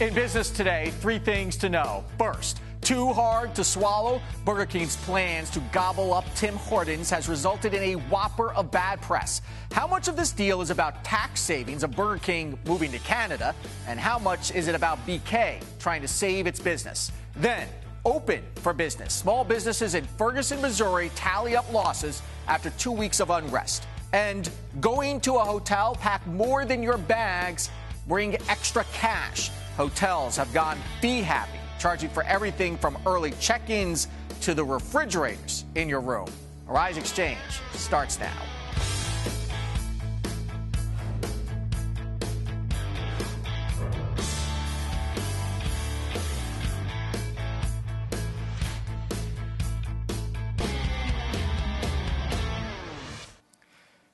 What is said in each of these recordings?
In business today, three things to know. First, too hard to swallow? Burger King's plans to gobble up Tim Hortons has resulted in a whopper of bad press. How much of this deal is about tax savings of Burger King moving to Canada? And how much is it about BK trying to save its business? Then, open for business. Small businesses in Ferguson, Missouri tally up losses after 2 weeks of unrest. And going to a hotel, pack more than your bags, bring extra cash. Hotels have gone fee happy, charging for everything from early check-ins to the refrigerators in your room. Arise Exchange starts now.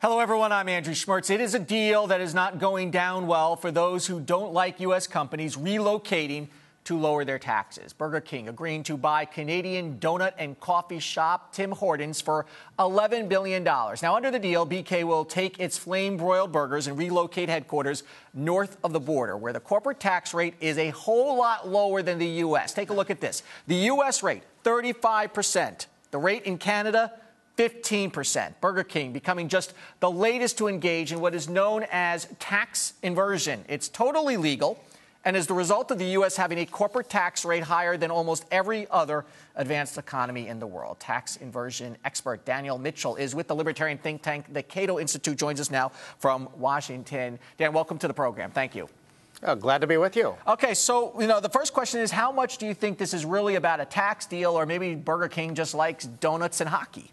Hello, everyone. I'm Andrew Schmertz. It is a deal that is not going down well for those who don't like U.S. companies relocating to lower their taxes. Burger King agreeing to buy Canadian donut and coffee shop Tim Hortons for $11 billion. Now, under the deal, BK will take its flame-broiled burgers and relocate headquarters north of the border, where the corporate tax rate is a whole lot lower than the U.S. Take a look at this. The U.S. rate, 35%. The rate in Canada, 15%. Burger King becoming just the latest to engage in what is known as tax inversion. It's totally legal and is the result of the U.S. having a corporate tax rate higher than almost every other advanced economy in the world. Tax inversion expert Daniel Mitchell is with the libertarian think tank, the Cato Institute, joins us now from Washington. Dan, welcome to the program. Thank you. Oh, glad to be with you. Okay, so, the first question is, how much do you think this is really about a tax deal, or maybe Burger King just likes donuts and hockey?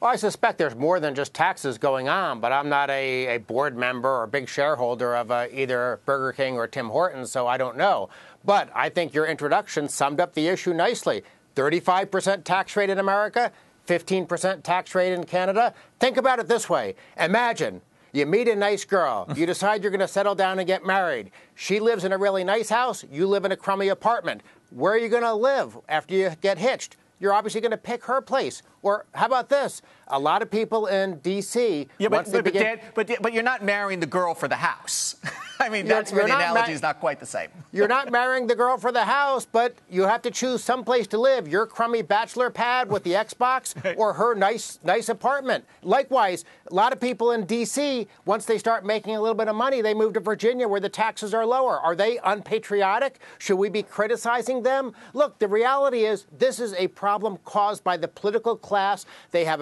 Well, I suspect there's more than just taxes going on, but I'm not a board member or big shareholder of either Burger King or Tim Hortons, so I don't know. But I think your introduction summed up the issue nicely. 35% tax rate in America, 15% tax rate in Canada. Think about it this way. Imagine you meet a nice girl. You decide you're going to settle down and get married. She lives in a really nice house. You live in a crummy apartment. Where are you going to live after you get hitched? You're obviously going to pick her place. Or how about this? A lot of people in D.C. But you're not marrying the girl for the house. I mean, that's where the analogy is not quite the same. You're not marrying the girl for the house, but you have to choose some place to live. Your crummy bachelor pad with the Xbox or her nice apartment. Likewise, a lot of people in D.C., once they start making a little bit of money, they move to Virginia where the taxes are lower. Are they unpatriotic? Should we be criticizing them? Look, the reality is this is a problem caused by the political class. They have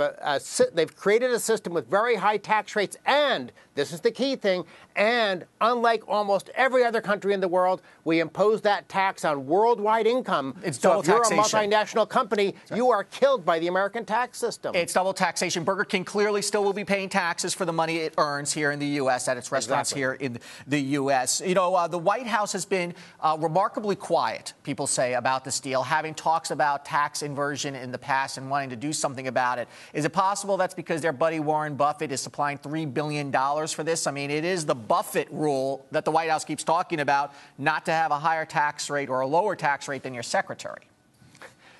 they've created a system with very high tax rates, and this is the key thing, and unlike almost every other country in the world, we impose that tax on worldwide income. It's double taxation. If you're a multinational company, you are killed by the American tax system. It's double taxation. Burger King clearly still will be paying taxes for the money it earns here in the U.S. at its restaurants here in the U.S. The White House has been remarkably quiet, people say, about this deal, having talks about tax inversion in the past and wanting to do something about it. Is it possible that's because their buddy Warren Buffett is supplying $3 billion for this? I mean, it is the Buffett rule that the White House keeps talking about, not to have a higher tax rate or a lower tax rate than your secretary.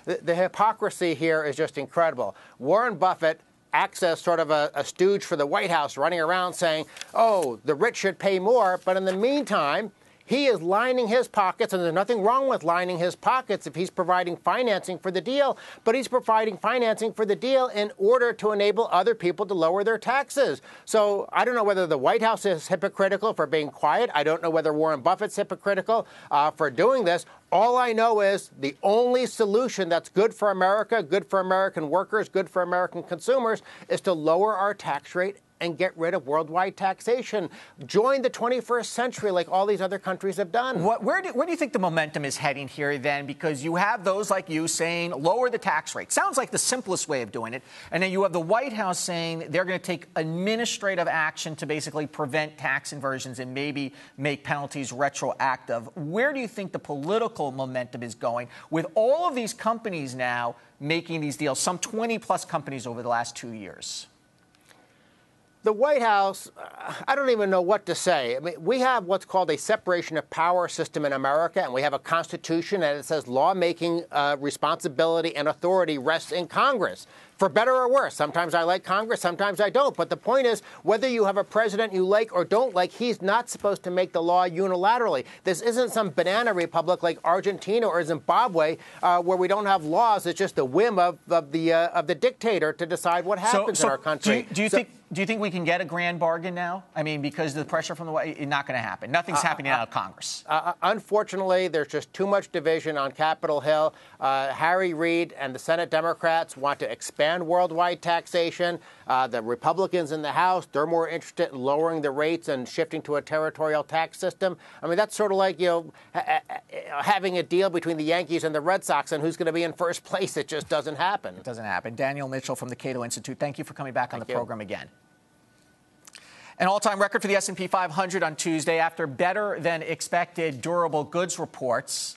The hypocrisy here is just incredible. Warren Buffett acts as sort of a stooge for the White House, running around saying, oh, the rich should pay more. But in the meantime, he is lining his pockets, and there's nothing wrong with lining his pockets if he's providing financing for the deal, but he's providing financing for the deal in order to enable other people to lower their taxes. So I don't know whether the White House is hypocritical for being quiet. I don't know whether Warren Buffett's hypocritical for doing this. All I know is the only solution that's good for America, good for American workers, good for American consumers, is to lower our tax rate and get rid of worldwide taxation. Join the 21st century like all these other countries have done. Where do you think the momentum is heading here then? Because you have those like you saying lower the tax rate. Sounds like the simplest way of doing it. And then you have the White House saying they're going to take administrative action to basically prevent tax inversions and maybe make penalties retroactive. Where do you think the political momentum is going with all of these companies now making these deals, some 20-plus companies over the last 2 years? The White House, I don't even know what to say. I mean, we have what's called a separation of power system in America, and we have a constitution, and it says lawmaking responsibility and authority rests in Congress. for better or worse. Sometimes I like Congress, sometimes I don't. But the point is, whether you have a president you like or don't like, he's not supposed to make the law unilaterally. This isn't some banana republic like Argentina or Zimbabwe where we don't have laws. It's just the whim of the dictator to decide what happens in our country. Do you think we can get a grand bargain now? I mean, because of the pressure from the White, it's not going to happen. Nothing's happening out of Congress. Unfortunately, there's just too much division on Capitol Hill. Harry Reid and the Senate Democrats want to expand worldwide taxation. The Republicans in the House, they're more interested in lowering the rates and shifting to a territorial tax system. I mean, that's sort of like, having a deal between the Yankees and the Red Sox and who's going to be in first place. It just doesn't happen. It doesn't happen. Daniel Mitchell from the Cato Institute, thank you for coming back on the program again. An all-time record for the S&P 500 on Tuesday after better-than-expected durable goods reports.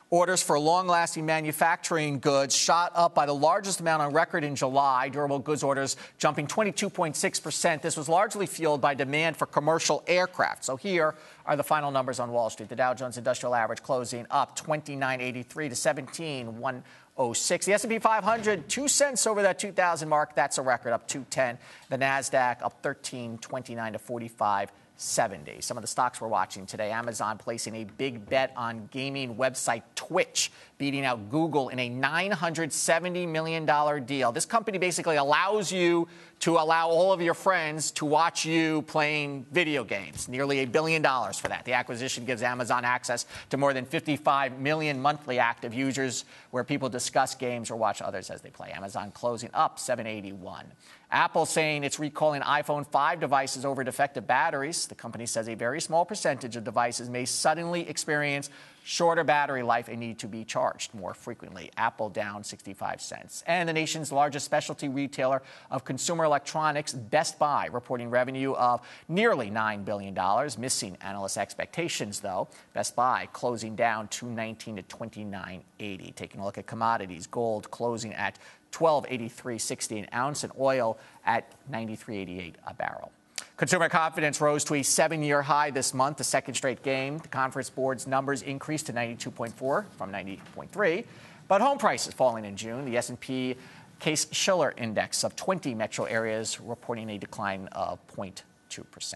Orders for long-lasting manufacturing goods shot up by the largest amount on record in July. Durable goods orders jumping 22.6%. This was largely fueled by demand for commercial aircraft. So here are the final numbers on Wall Street. The Dow Jones Industrial Average closing up 29.83 to 17,106. The S&P 500, 2 cents over that 2,000 mark. That's a record, up 210. The NASDAQ up 13.29 to 45.70. Some of the stocks we're watching today. Amazon placing a big bet on gaming website Twitch, beating out Google in a $970 million deal. This company basically allows you to allow all of your friends to watch you playing video games. Nearly $1 billion for that. The acquisition gives Amazon access to more than 55 million monthly active users where people discuss games or watch others as they play. Amazon closing up 781. Apple saying it's recalling iPhone 5 devices over defective batteries. The company says a very small percentage of devices may suddenly experience shorter battery life and need to be charged more frequently. Apple down 65 cents. And the nation's largest specialty retailer of consumer electronics, Best Buy, reporting revenue of nearly $9 billion, missing analyst expectations, though. Best Buy closing down $219 to $29.80. Taking a look at commodities, gold closing at $12.8360 an ounce, and oil at $93.88 a barrel. Consumer confidence rose to a 7-year high this month, the second straight game. The Conference Board's numbers increased to 92.4 from 90.3. But home prices falling in June. The S&P Case-Shiller Index of 20 metro areas reporting a decline of 0.2%.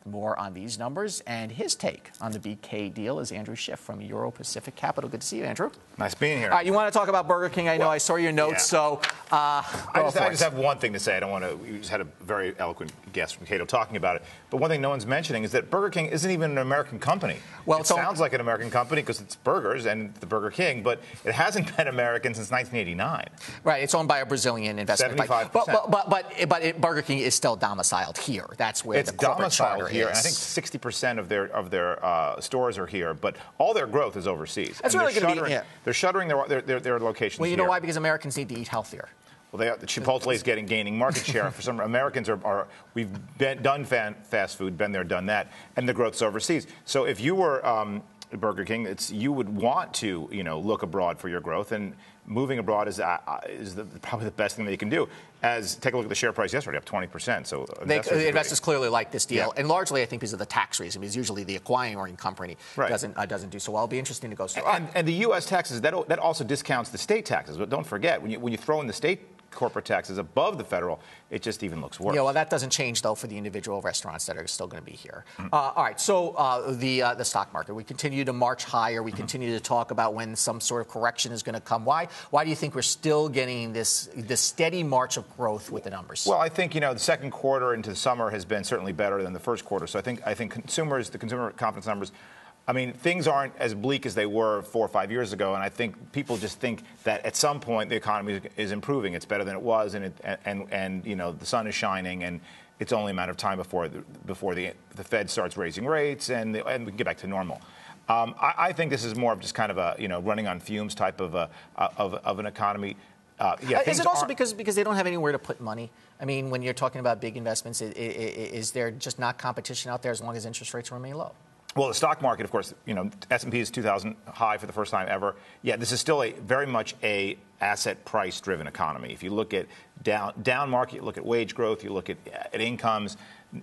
More on these numbers and his take on the BK deal is Andrew Schiff from Euro Pacific Capital. Good to see you, Andrew. Nice being here. All right, you want to talk about Burger King? I know I saw your notes, so I just have one thing to say. I don't want to. We just had a very eloquent guest from Cato talking about it. But one thing no one's mentioning is that Burger King isn't even an American company. Well, it sounds like an American company because it's burgers and the Burger King, but it hasn't been American since 1989. Right. It's owned by a Brazilian investment 75%. But Burger King is still domiciled here. That's where the corporate charter here, is. and I think 60% of their stores are here, but all their growth is overseas. That's really going to be. Yeah. They're shuttering their locations. Well, you know why? Because Americans need to eat healthier. Well, Chipotle is gaining market share. For some Americans, we've done fast food, been there, done that, and the growth's overseas. So if you were Burger King, you would want to look abroad for your growth, and moving abroad is probably the best thing that you can do. Take a look at the share price yesterday, up 20%. So investors clearly like this deal, and largely I think because of the tax reason. Because usually the acquiring company doesn't do so well. It'll be interesting to go through. And the U.S. taxes that also discounts the state taxes. But don't forget when you throw in the state corporate taxes above the federal, it just even looks worse. Yeah, well, that doesn't change, though, for the individual restaurants that are still going to be here. All right, so the stock market. We continue to march higher. We continue to talk about when some sort of correction is going to come. Why do you think we're still getting this steady march of growth with the numbers? Well, I think, the second quarter into the summer has been certainly better than the first quarter. So I think the consumer confidence numbers, things aren't as bleak as they were 4 or 5 years ago, and I think people just think that at some point the economy is improving. It's better than it was, and the sun is shining, and it's only a matter of time before the Fed starts raising rates, and we can get back to normal. I think this is more of just kind of a running on fumes type of an economy. Is it also because they don't have anywhere to put money? I mean, when you're talking about big investments, is there just not competition out there as long as interest rates remain low? Well, the stock market, of course, S&P is 2,000 high for the first time ever. Yeah, this is still very much a asset price driven economy. If you look at down market, you look at wage growth, you look at incomes,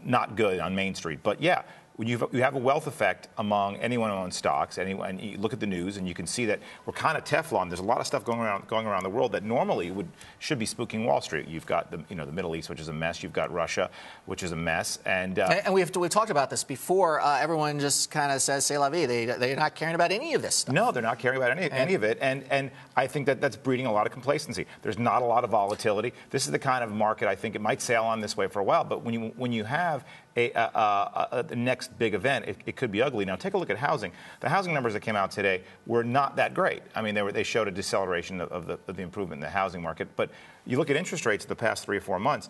not good on Main Street. But yeah, when you have a wealth effect among anyone who owns stocks, and you look at the news and you can see that we're kind of Teflon. There's a lot of stuff going around the world that normally should be spooking Wall Street. You've got the Middle East, which is a mess. You've got Russia, which is a mess. And we've talked about this before. Everyone just kind of says "c'est la vie." They're not caring about any of this stuff. No, they're not caring about any of it. And I think that's breeding a lot of complacency. There's not a lot of volatility. This is the kind of market I think it might sail on this way for a while. But when you have the next big event, it could be ugly. Now, take a look at housing. The housing numbers that came out today were not that great. I mean, they showed a deceleration of the improvement in the housing market. But you look at interest rates the past 3 or 4 months.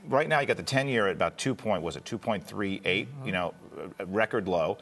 Right now, you got the 10-year at about 2.38, a record low.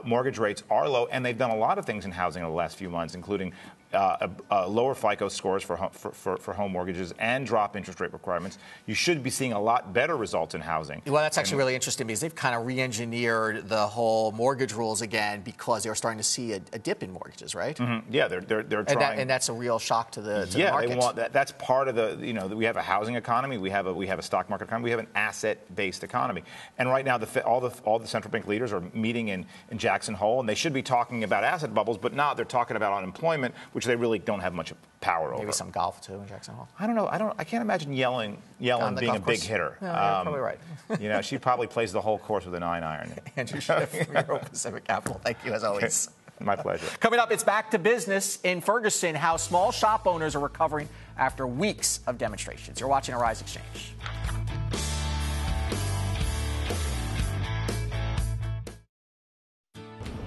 Mortgage rates are low, and they've done a lot of things in housing in the last few months, including lower FICO scores for home mortgages and drop interest rate requirements. You should be seeing a lot better results in housing. Well, that's actually really interesting because they've kind of re-engineered the whole mortgage rules again because they were starting to see a dip in mortgages, right? Mm-hmm. Yeah, they're trying. And that's a real shock to the market. They want that. That's part of we have a housing economy, we have a stock market economy, we have an asset-based economy. And right now, all the central bank leaders are meeting in Jackson Hole, and they should be talking about asset bubbles, but now they're talking about unemployment, which they really don't have much power over. Maybe some golf too in Jackson Hole. I don't know. I can't imagine yelling being a big hitter. No, you're probably right. She probably plays the whole course with a 9-iron. Andrew Schiff from Euro Pacific Capital. Thank you as always. My pleasure. Coming up, it's back to business in Ferguson. How small shop owners are recovering after weeks of demonstrations. You're watching Arise Exchange.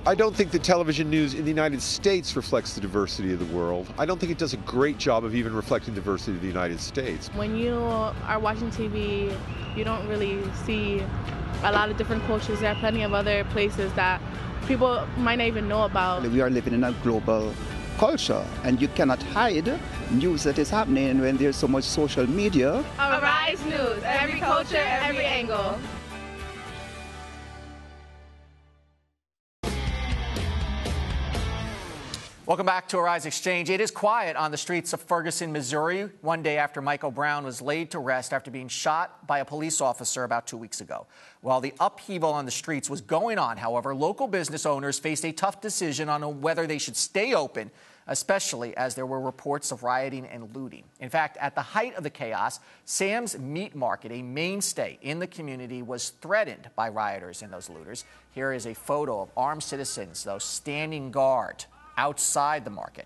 I don't think the television news in the United States reflects the diversity of the world. I don't think it does a great job of even reflecting diversity of the United States. When you are watching TV, you don't really see a lot of different cultures. There are plenty of other places that people might not even know about. We are living in a global culture, and you cannot hide news that is happening when there's so much social media. Arise News, every culture, every angle. Welcome back to Arise Exchange. It is quiet on the streets of Ferguson, Missouri, one day after Michael Brown was laid to rest after being shot by a police officer about 2 weeks ago. While the upheaval on the streets was going on, however, local business owners faced a tough decision on whether they should stay open, especially as there were reports of rioting and looting. In fact, at the height of the chaos, Sam's Meat Market, a mainstay in the community, was threatened by rioters and those looters. Here is a photo of armed citizens, though, standing guard outside the market.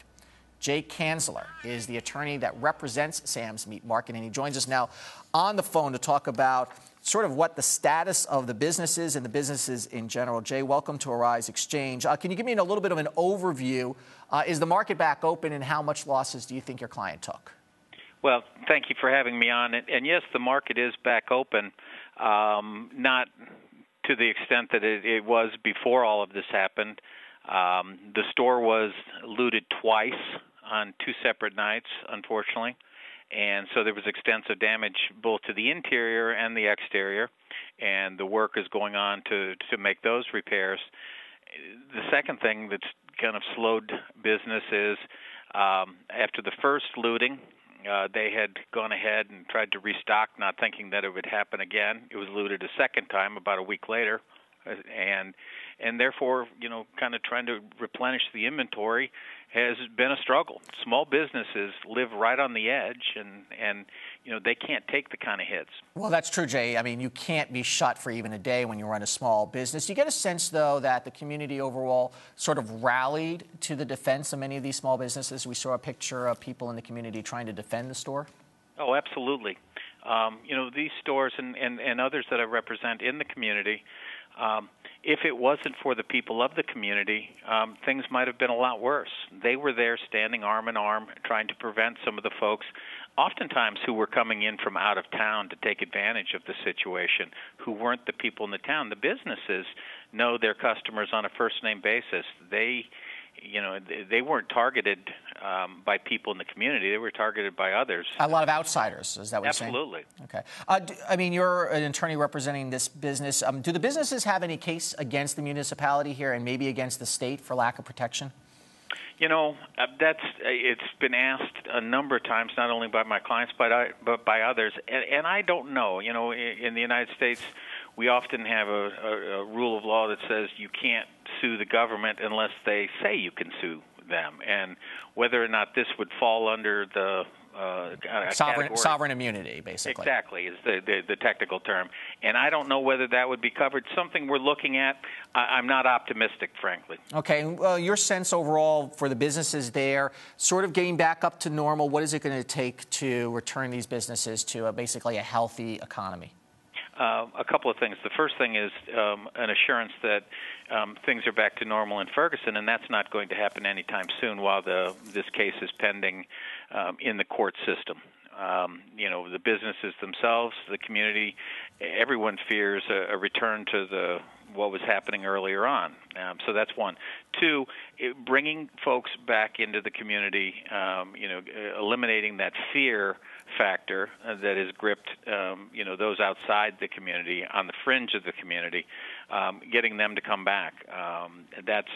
Jay Kanzler is the attorney that represents Sam's Meat Market, and he joins us now on the phone to talk about sort of what the status of the business is and the businesses in general. Jay, welcome to Arise Exchange. Can you give me a little bit of an overview? Is the market back open, and how much losses do you think your client took? Well, thank you for having me on. And yes, the market is back open, not to the extent that it was before all of this happened. The store was looted twice on 2 separate nights, unfortunately, and so there was extensive damage both to the interior and the exterior, and the work is going on to make those repairs. The second thing that's kind of slowed business is after the first looting, they had gone ahead and tried to restock, not thinking that it would happen again. It was looted a second time about a week later, and therefore, kind of trying to replenish the inventory has been a struggle. Small businesses live right on the edge, and they can't take the kind of hits. Well, that's true, Jay. I mean, you can't be shut for even a day when you run a small business. Do you get a sense, though, that the community overall sort of rallied to the defense of many of these small businesses? We saw a picture of people in the community trying to defend the store. Oh, absolutely. These stores and others that I represent in the community, if it wasn't for the people of the community, things might have been a lot worse. They were there standing arm in arm, trying to prevent some of the folks, oftentimes who were coming in from out of town to take advantage of the situation, who weren't the people in the town. The businesses know their customers on a first-name basis. They weren't targeted by people in the community. They were targeted by others. A lot of outsiders, is that what you're saying? Absolutely. Okay. I mean, you're an attorney representing this business. Do the businesses have any case against the municipality here and maybe against the state for lack of protection? It's been asked a number of times, not only by my clients but by others, and I don't know. In the United States, we often have a rule of law that says you can't sue the government unless they say you can sue them, and whether or not this would fall under the sovereign immunity, basically. Exactly, is the technical term. And I don't know whether that would be covered. Something we're looking at. I'm not optimistic, frankly. Okay. Well, your sense overall for the businesses there, sort of getting back up to normal, what is it going to take to return these businesses to basically a healthy economy? A couple of things. The first thing is an assurance that things are back to normal in Ferguson, and that's not going to happen anytime soon while this case is pending in the court system. The businesses themselves, the community, everyone fears a return to what was happening earlier on. So that's one. Two, bringing folks back into the community, eliminating that fear factor that has gripped, those outside the community, on the fringe of the community, getting them to come back. That's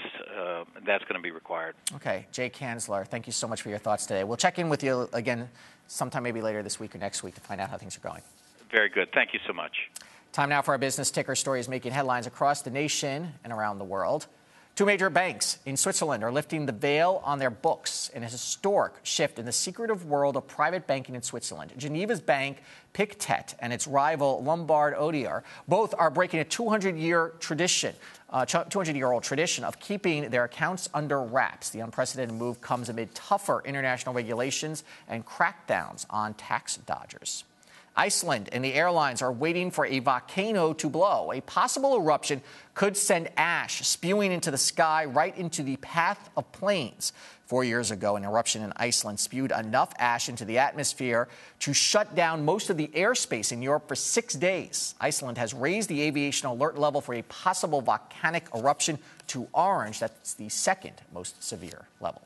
going to be required. Okay. Jay Kanzler, thank you so much for your thoughts today. We'll check in with you again sometime maybe later this week or next week to find out how things are going. Very good. Thank you so much. Time now for our business ticker stories making headlines across the nation and around the world. Two major banks in Switzerland are lifting the veil on their books in a historic shift in the secretive world of private banking in Switzerland. Geneva's bank Pictet and its rival Lombard Odier both are breaking a 200-year-old tradition of keeping their accounts under wraps. The unprecedented move comes amid tougher international regulations and crackdowns on tax dodgers. Iceland and the airlines are waiting for a volcano to blow. A possible eruption could send ash spewing into the sky right into the path of planes. 4 years ago, an eruption in Iceland spewed enough ash into the atmosphere to shut down most of the airspace in Europe for 6 days. Iceland has raised the aviation alert level for a possible volcanic eruption to orange. That's the second most severe level.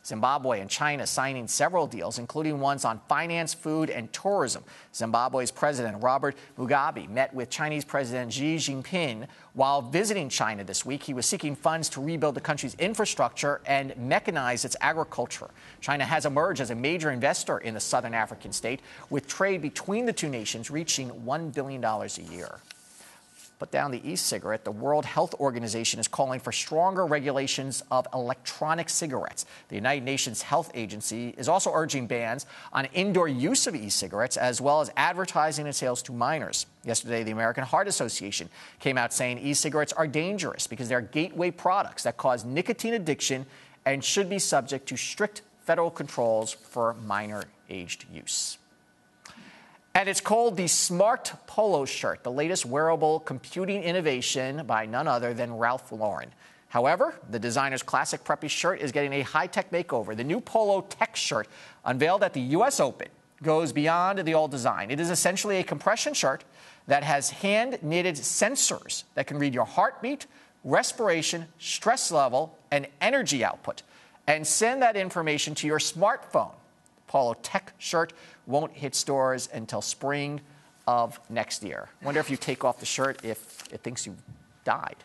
Zimbabwe and China signing several deals, including ones on finance, food, and tourism. Zimbabwe's President Robert Mugabe met with Chinese President Xi Jinping while visiting China this week. He was seeking funds to rebuild the country's infrastructure and mechanize its agriculture. China has emerged as a major investor in the southern African state, with trade between the two nations reaching $1 billion a year. Put down the e-cigarette. The World Health Organization is calling for stronger regulations of electronic cigarettes. The United Nations Health Agency is also urging bans on indoor use of e-cigarettes, as well as advertising and sales to minors. Yesterday, the American Heart Association came out saying e-cigarettes are dangerous because they're gateway products that cause nicotine addiction and should be subject to strict federal controls for minor-aged use. And it's called the Smart Polo shirt, the latest wearable computing innovation by none other than Ralph Lauren. However, the designer's classic preppy shirt is getting a high-tech makeover. The new Polo Tech shirt, unveiled at the U.S. Open, goes beyond the old design. It is essentially a compression shirt that has hand-knitted sensors that can read your heartbeat, respiration, stress level, and energy output, and send that information to your smartphone. Polo Tech shirt won't hit stores until spring of next year. Wonder if you take off the shirt if it thinks you've died.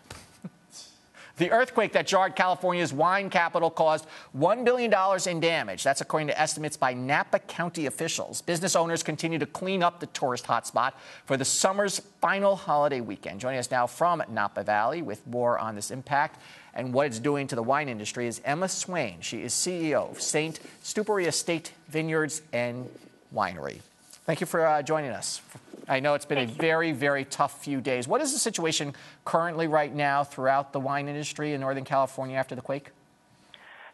The earthquake that jarred California's wine capital caused $1 billion in damage. That's according to estimates by Napa County officials. Business owners continue to clean up the tourist hotspot for the summer's final holiday weekend. Joining us now from Napa Valley with more on this impact and what it's doing to the wine industry is Emma Swain. She is CEO of St. Stupery Estate Vineyards and Winery. Thank you for joining us. I know it's been a very, very tough few days. What is the situation currently right now throughout the wine industry in Northern California after the quake?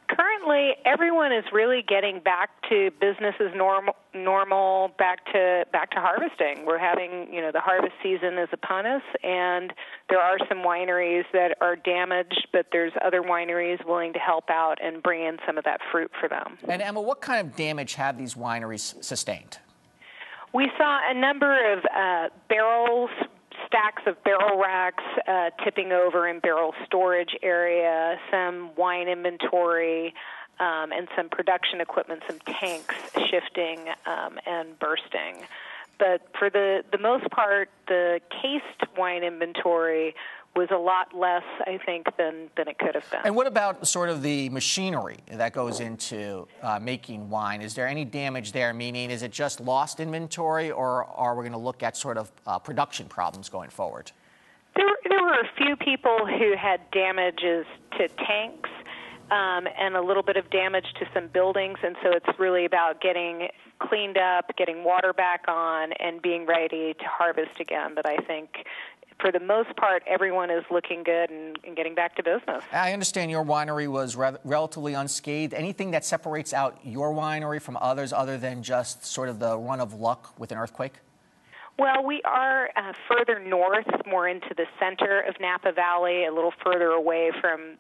Currently, everyone is really getting back to business as normal, back to harvesting. We're having, the harvest season is upon us, and there are some wineries that are damaged, but there's other wineries willing to help out and bring in some of that fruit for them. And Emma, what kind of damage have these wineries sustained? We saw a number of stacks of barrel racks tipping over in barrel storage area, some wine inventory, and some production equipment, some tanks shifting and bursting. But for the most part, the cased wine inventory was a lot less, I think, than it could have been. And what about sort of the machinery that goes into making wine? Is there any damage there? Meaning, is it just lost inventory, or are we going to look at sort of production problems going forward? there were a few people who had damages to tanks and a little bit of damage to some buildings, and so it's really about getting cleaned up, getting water back on, and being ready to harvest again. But I think for the most part, everyone is looking good and getting back to business. I understand your winery was relatively unscathed. Anything that separates out your winery from others other than just sort of the run of luck with an earthquake? Well, we are further north, more into the center of Napa Valley, a little further away from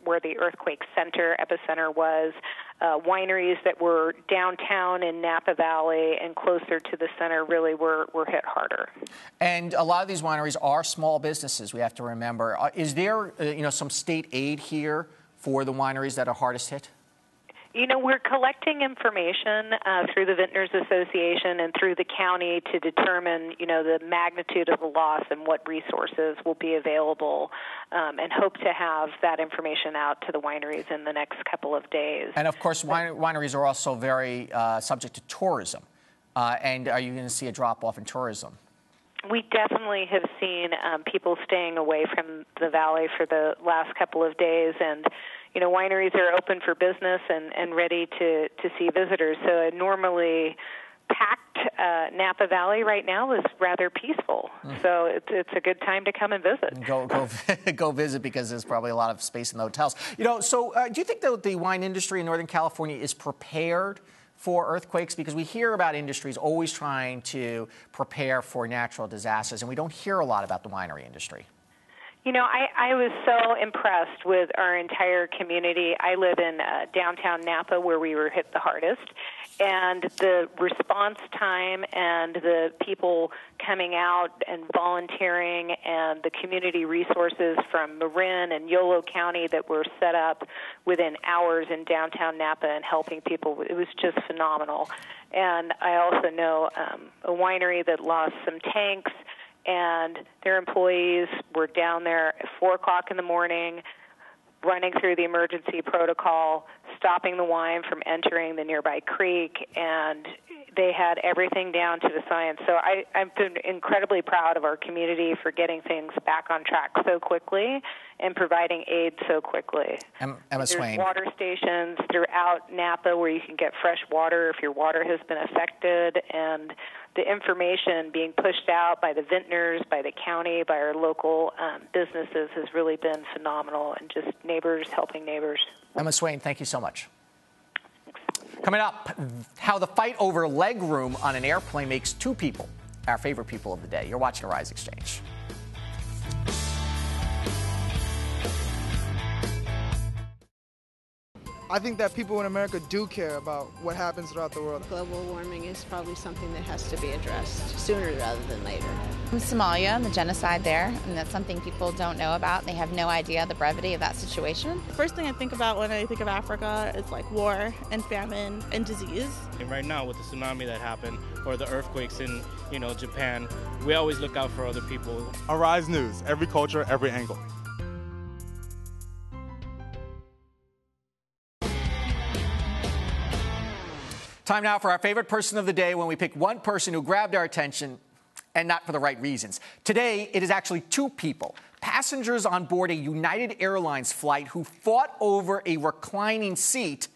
where the earthquake epicenter was. Wineries that were downtown in Napa Valley and closer to the center really were hit harder. And a lot of these wineries are small businesses, we have to remember. Is there some state aid here for the wineries that are hardest hit? We're collecting information through the Vintners Association and through the county to determine, the magnitude of the loss and what resources will be available, and hope to have that information out to the wineries in the next couple of days. And, of course, wineries are also very subject to tourism. And are you going to see a drop-off in tourism? We definitely have seen people staying away from the valley for the last couple of days, and wineries are open for business and ready to see visitors. So a normally packed Napa Valley right now is rather peaceful. So it's a good time to come and visit. Go visit, because there's probably a lot of space in the hotels. So do you think that the wine industry in Northern California is prepared for earthquakes? Because we hear about industries always trying to prepare for natural disasters, and we don't hear a lot about the winery industry. I was so impressed with our entire community. I live in downtown Napa, where we were hit the hardest, and the response time and the people coming out and volunteering and the community resources from Marin and Yolo County that were set up within hours in downtown Napa and helping people, it was just phenomenal. And I also know a winery that lost some tanks, and their employees were down there at 4 o'clock in the morning, running through the emergency protocol, stopping the wine from entering the nearby creek, and they had everything down to the science. So I've been incredibly proud of our community for getting things back on track so quickly and providing aid so quickly. Emma Swain. There's water stations throughout Napa where you can get fresh water if your water has been affected, and the information being pushed out by the vintners, by the county, by our local businesses has really been phenomenal, and just neighbors helping neighbors. Emma Swain, thank you so much. Coming up, how the fight over leg room on an airplane makes 2 people our favorite people of the day. You're watching Arise Exchange. I think that people in America do care about what happens throughout the world. Global warming is probably something that has to be addressed sooner rather than later. In Somalia, the genocide there, and that's something people don't know about. They have no idea the brevity of that situation. The first thing I think about when I think of Africa is like war and famine and disease. And right now with the tsunami that happened or the earthquakes in, Japan, we always look out for other people. Arise News, every culture, every angle. Time now for our favorite person of the day, when we pick one person who grabbed our attention, and not for the right reasons. Today, it is actually 2 people, passengers on board a United Airlines flight, who fought over a reclining seat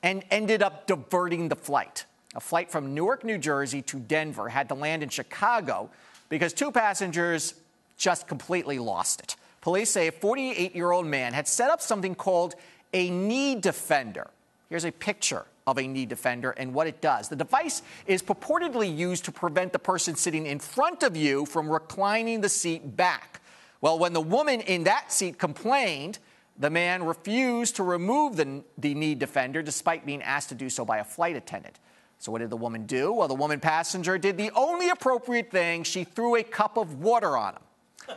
and ended up diverting the flight. A flight from Newark, New Jersey to Denver had to land in Chicago because 2 passengers just completely lost it. Police say a 48-year-old man had set up something called a knee defender. Here's a picture of a knee defender and what it does. The device is purportedly used to prevent the person sitting in front of you from reclining the seat back. Well, when the woman in that seat complained, the man refused to remove the knee defender despite being asked to do so by a flight attendant. So what did the woman do? Well, the woman passenger did the only appropriate thing. She threw a cup of water on him.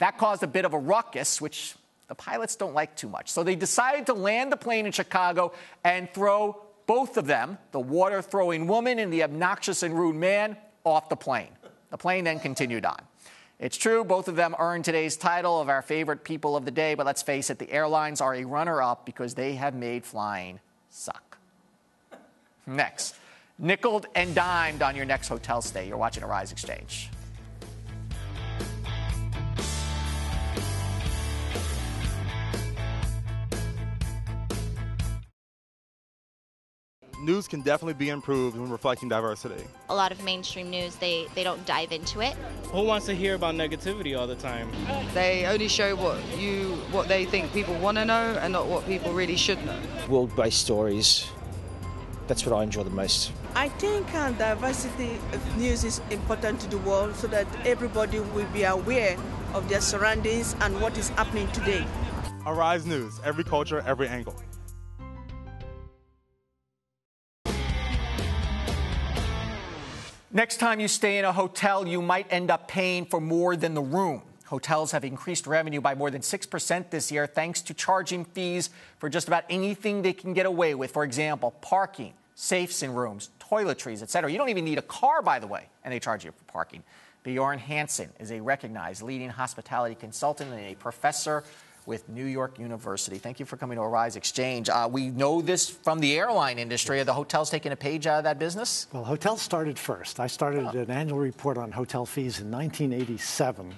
That caused a bit of a ruckus, which the pilots don't like too much. So they decided to land the plane in Chicago and throw both of them, the water-throwing woman and the obnoxious and rude man, off the plane. The plane then continued on. It's true, both of them earned today's title of our favorite people of the day, but let's face it, the airlines are a runner-up because they have made flying suck. Next, nickeled and dimed on your next hotel stay. You're watching Arise Exchange. news can definitely be improved when reflecting diversity. A lot of mainstream news, they don't dive into it. Who wants to hear about negativity all the time? They only show what they think people want to know and not what people really should know. World-based stories. That's what I enjoy the most. I think diversity of news is important to the world so that everybody will be aware of their surroundings and what is happening today. Arise News, every culture, every angle. Next time you stay in a hotel, you might end up paying for more than the room. Hotels have increased revenue by more than 6% this year thanks to charging fees for just about anything they can get away with. For example, parking, safes in rooms, toiletries, etc. You don't even need a car, by the way, and they charge you for parking. Bjorn Hanson is a recognized leading hospitality consultant and a professor with New York University. Thank you for coming to Arise Exchange. We know this from the airline industry. Are the hotels taking a page out of that business? Well, hotels started first. I started an annual report on hotel fees in 1987.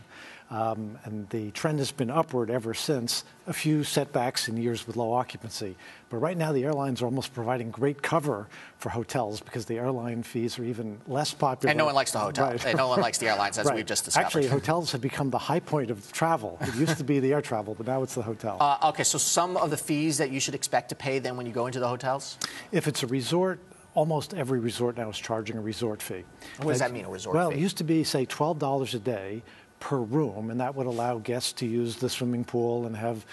And the trend has been upward ever since, a few setbacks in years with low occupancy. But right now, the airlines are almost providing great cover for hotels because the airline fees are even less popular. And no one likes the hotel. Right. And no one likes the airlines, as we've just discovered. Actually, hotels have become the high point of travel. It used to be the air travel, but now it's the hotel. Okay, so some of the fees that you should expect to pay then when you go into the hotels? If it's a resort, almost every resort now is charging a resort fee. What does that mean, a resort fee? Well, it used to be, say, $12 a day per room, and that would allow guests to use the swimming pool and have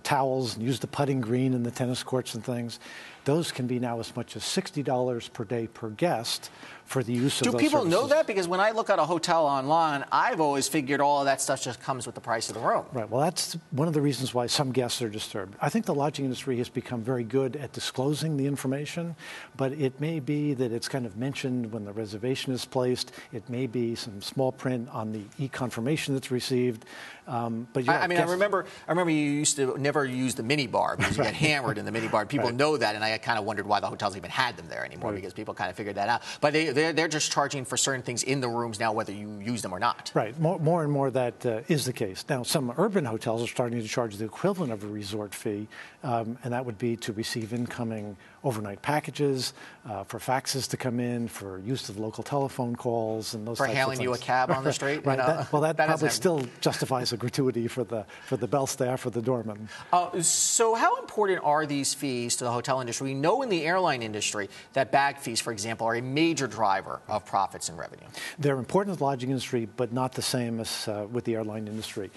towels and use the putting green and the tennis courts and things. Those can be now as much as $60 per day per guest for the use of those services. Do people know that? Because when I look at a hotel online, I've always figured all of that stuff just comes with the price of the room. Right. Well, that's one of the reasons why some guests are disturbed. I think the lodging industry has become very good at disclosing the information, but it may be that it's kind of mentioned when the reservation is placed. It may be some small print on the e-confirmation that's received. But I remember you used to never use the mini bar because you got hammered in the mini bar. People know that, and I kind of wondered why the hotels even had them there anymore because people kind of figured that out. But they're just charging for certain things in the rooms now, whether you use them or not. Right. More and more that is the case. Now, some urban hotels are starting to charge the equivalent of a resort fee, and that would be to receive incoming overnight packages, for faxes to come in, for use of local telephone calls, and those types of things. For hailing you a cab on the street? Right. That probably still justifies a gratuity for the bell staff or the doorman. So how important are these fees to the hotel industry? We know in the airline industry that bag fees, for example, are a major driver of profits and revenue. They're important to the lodging industry, but not the same as with the airline industry.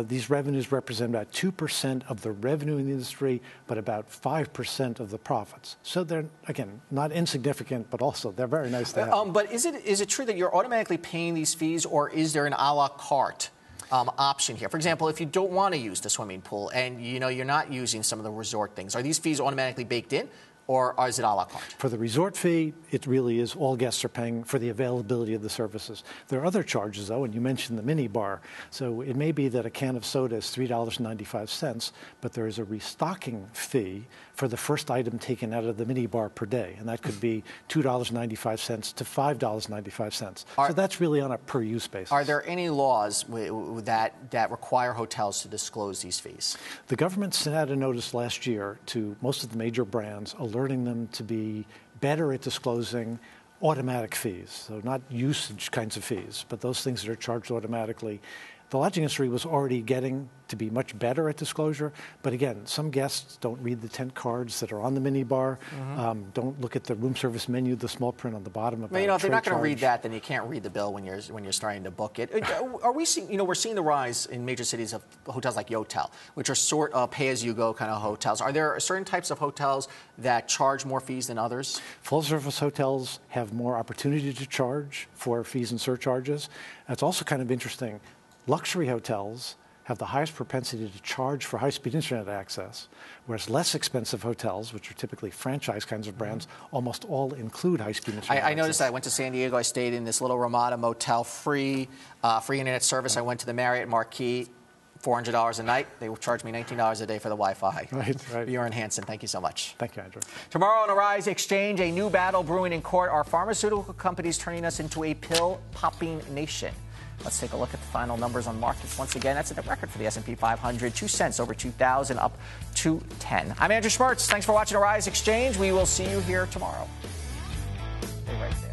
These revenues represent about 2% of the revenue in the industry, but about 5% of the profits. So they're, again, not insignificant, but also they're very nice to have. But is it true that you're automatically paying these fees, or is there an a la carte option here? For example, if you don't want to use the swimming pool and you're not using some of the resort things, are these fees automatically baked in? Or is it a la carte? For the resort fee, it really is all guests are paying for the availability of the services. There are other charges, though, and you mentioned the mini bar. So it may be that a can of soda is $3.95, but there is a restocking fee for the first item taken out of the mini bar per day, and that could be $2.95 to $5.95. So that's really on a per-use basis. Are there any laws that require hotels to disclose these fees? The government sent out a notice last year to most of the major brands, alerting them to be better at disclosing automatic fees, so not usage kinds of fees, but those things that are charged automatically. The lodging industry was already getting to be much better at disclosure, but again, some guests don't read the tent cards that are on the mini bar, don't look at the room service menu, the small print on the bottom. Well, if they're not going to read that, then you can't read the bill when you're starting to book it. Are we seeing? We're seeing the rise in major cities of hotels like Yotel, which are sort of pay-as-you-go kind of hotels. Are there certain types of hotels that charge more fees than others? Full-service hotels have more opportunity to charge for fees and surcharges. That's also kind of interesting. Luxury hotels have the highest propensity to charge for high-speed internet access, whereas less expensive hotels, which are typically franchise kinds of brands, almost all include high-speed internet access. I noticed that. I went to San Diego. I stayed in this little Ramada motel, free internet service. I went to the Marriott Marquis, $400 a night. They will charge me $19 a day for the Wi-Fi. Right. Bjorn Hanson, thank you so much. Thank you, Andrew. Tomorrow on Arise Exchange, a new battle brewing in court. Are pharmaceutical companies turning us into a pill-popping nation? Let's take a look at the final numbers on markets. Once again, that's a net record for the S&P 500, 2 cents over 2,000, up 210. I'm Andrew Schmertz. Thanks for watching Arise Exchange. We will see you here tomorrow. Stay right there.